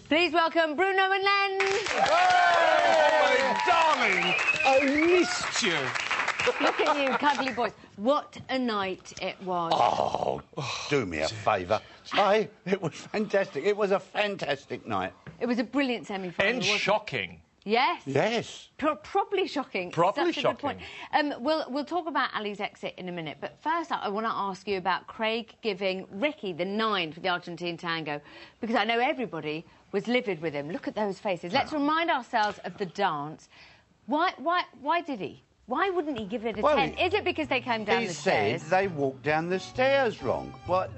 Please welcome Bruno and Len. Oh, my darling! I missed you. Look at you, cuddly boys. What a night it was. Oh, do me a favour. It was fantastic. It was a fantastic night. It was a brilliant semi-final, And shocking. Yes. Yes. Properly shocking. Properly Such a shocking. Good point. We'll talk about Ali's exit in a minute, but first I want to ask you about Craig giving Ricky the 9 for the Argentine tango, because I know everybody was livid with him. Look at those faces. Let's remind ourselves of the dance. Why did he? Why wouldn't he give it a 10? Is it because they came down the stairs? He said they walked down the stairs wrong. What?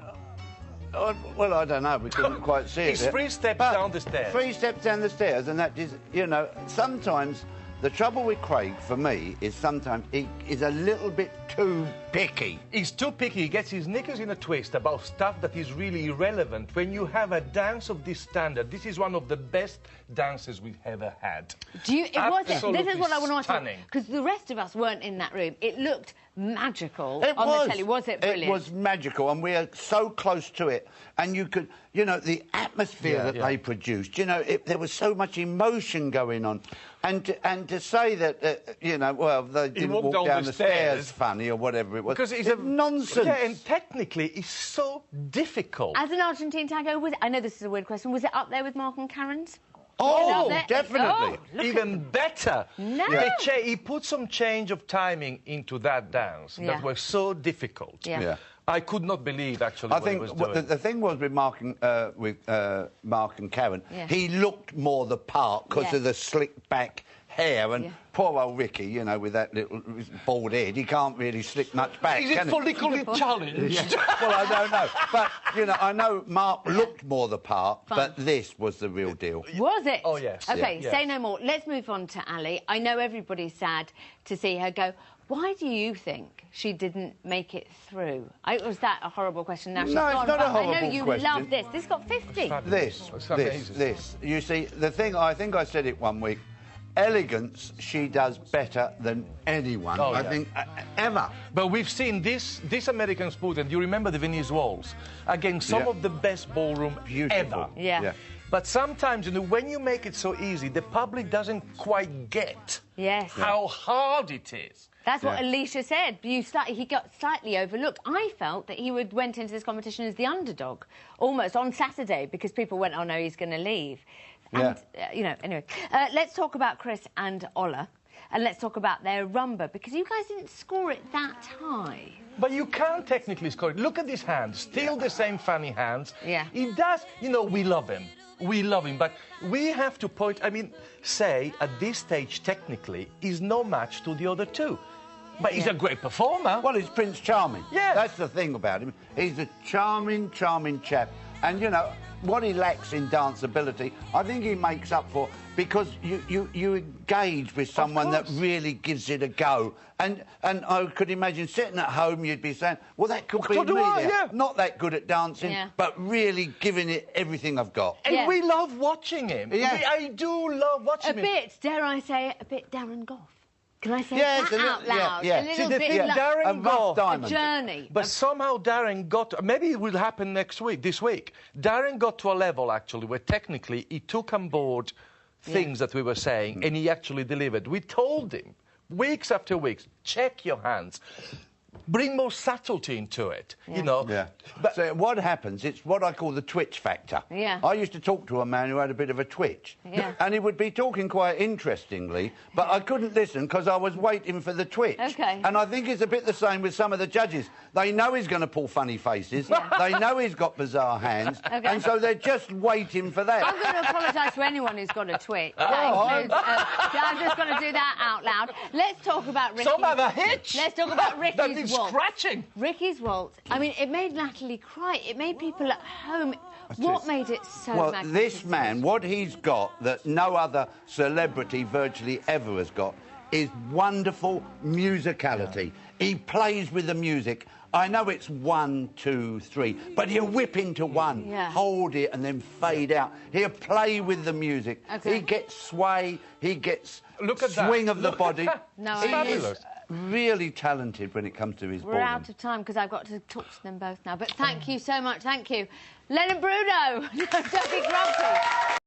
Well, I don't know. We couldn't quite see it. It's 3 steps down the stairs. 3 steps down the stairs, and that is, you know, sometimes the trouble with Craig, for me, is sometimes he is a little bit too picky. He's too picky. He gets his knickers in a twist about stuff that is really irrelevant. When you have a dance of this standard, this is one of the best dances we've ever had. This is what I want to ask you, stunning. because the rest of us weren't in that room. It looked magical on the telly. Was it brilliant? It was magical, and we are so close to it. And you could, you know, the atmosphere that they produced, you know, there was so much emotion going on. And to say that, you know, well, they didn't walk down the stairs funny or whatever it was. Because it's nonsense. Yeah, and technically, it's so difficult. As an Argentine tango, I know this is a weird question, was it up there with Mark and Karen's? Oh, definitely. Even better. No. He put some change of timing into that dance that was so difficult. Yeah. I could not believe, actually, I what he think was doing. the thing was with Mark and Karen, he looked more the part because of the slick back hair, and poor old Ricky, you know, with that little bald head, he can't really slick much back. Is it politically challenged? Well, I don't know, but you know, I know Mark looked more the part, but this was the real deal. Was it? Oh yes. Okay, say no more. Let's move on to Ali. I know everybody's sad to see her go. Why do you think she didn't make it through? Was that a horrible question? Now she's No, gone, it's not a horrible I know you question. love this. This got 50. This. You see, the thing, I think I said it one week, elegance she does better than anyone, I think, ever. But we've seen this American sport, and you remember the Venice Waltz, again, some of the best ballroom ever. Yeah. But sometimes, you know, when you make it so easy, the public doesn't quite get how hard it is. That's what Alicia said. He got slightly overlooked. I felt that he went into this competition as the underdog, almost, on Saturday, because people went, oh, no, he's going to leave. And, you know, anyway. Let's talk about Chris and Ola, and let's talk about their rumba, because you guys didn't score it that high. But you can't technically score it. Look at his hands. Still the same funny hands. Yeah. He does, you know, we love him. We love him, but we have to point... I mean, say, at this stage, technically, he's no match to the other two. But he's a great performer. Well, he's Prince Charming. Yeah. That's the thing about him. He's a charming, charming chap. And, you know, what he lacks in danceability, I think he makes up for, because you engage with someone that really gives it a go. And I could imagine sitting at home, you'd be saying, well, that could be me. Not that good at dancing, but really giving it everything I've got. And we love watching him. I do love watching him. A bit, dare I say, a bit Darren Goff. Can I say that out loud? Yeah. A little See, the bit thing, like Darren Goff, a journey. But somehow Darren got... Maybe it will happen this week. Darren got to a level, actually, where technically he took on board things that we were saying, and he actually delivered. We told him, weeks after weeks, check your hands. Bring more subtlety into it, you know. But so what happens, it's what I call the twitch factor. I used to talk to a man who had a bit of a twitch. And he would be talking quite interestingly, but I couldn't listen because I was waiting for the twitch. And I think it's a bit the same with some of the judges. They know he's going to pull funny faces. They know he's got bizarre hands. And so they're just waiting for that. I'm going to apologise to anyone who's got a twitch. I'm just going to do that out loud. Let's talk about Ricky's... Some have a hitch. Let's talk about Ricky's waltz. Scratching. Ricky's waltz. I mean, it made Natalie cry. It made people at home... What made it so magnificent? This man, what he's got that no other celebrity virtually ever has got is wonderful musicality. He plays with the music. I know it's 1, 2, 3, but he'll whip into one, hold it, and then fade out. He'll play with the music. He gets sway, he gets swing of the body. No, he is really talented when it comes to his ballroom. We're out of time because I've got to talk to them both now. But thank you so much. Thank you. Len and Bruno. Don't be grumpy.